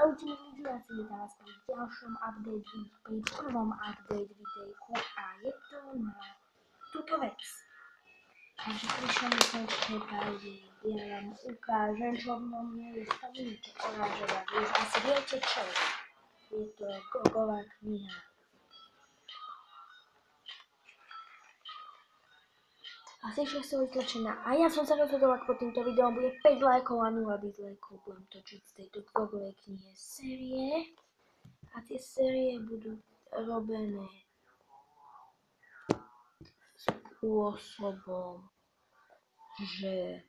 Čaute milí diváci, vítam vás pri ďalšom pri prvom update videjku a je to na túto vec. Takže prišla mi konečne pravdy, ja vám ukážem, čo v ňom je stavíte oranžová, vy už asi viete čo. Je to Gogová kniha. Asi 6 vytlačená a ja som sa rozhodol, ak pod týmto videom bude 5 lajkov a 0 dislajkov, budem točiť z tejto Gogovej knihe série. A tie série budú robené spôsobom, že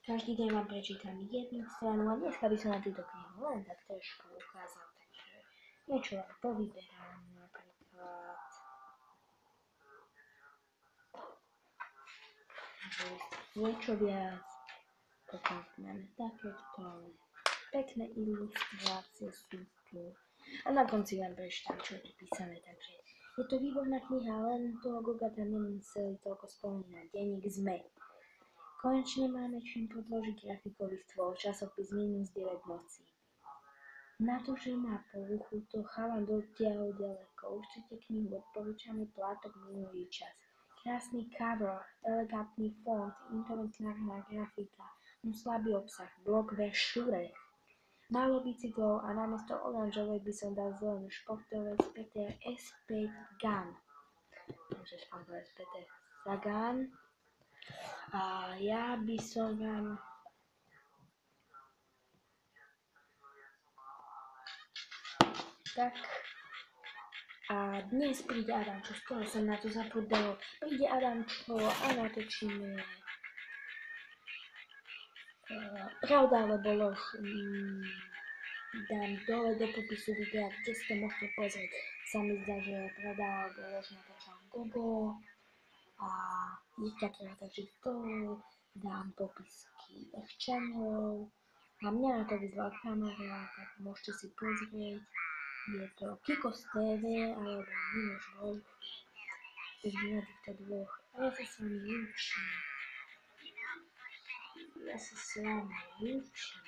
každý deň vám prečítam jednu stranu a dneska by som na túto knihu len tak trošku ukázal, takže niečo vám povyberám, napríklad niečo viac, potom máme takéto pekné ilustrácie sú tu a na konci vám prečítam, čo je tu písané, takže je to výborná kniha, len toho Goga tam nemuseli toľko spomínať. Denník SME. Konečne máme čím podložiť grafikový stôl, časopis minus 9 nocí. Na to, že má poruchu, to chalan dotiahol ďaleko. Určite knihu odporúčame, plátok minulý čas. Krásny cover, elegantný font, inteligentná grafika, no slabý obsah, blok šúre. Málo bicyklov a namiesto oranžovej by som dal zelenú športovec Peter S5 Gun. Takže športovec Peter Sagan. A ja by som vám tak. A dnes príde Adamčo, skoro som na to zapudol. Príde Adamčo a natočíme pravda alebo lož. Dám dole do popisu videa, kde si to môžete pozrieť. Sa mi zdá, že pravda alebo lož natáčam Gogo. A je také, takže dole dám popisky ich channelov. A mňa na to vyzval kamarát, tak môžete si pozrieť. Je to Kikos TV alebo Miloš Wolf. Takže na týchto dvoch. A ja sa s vami lúčim.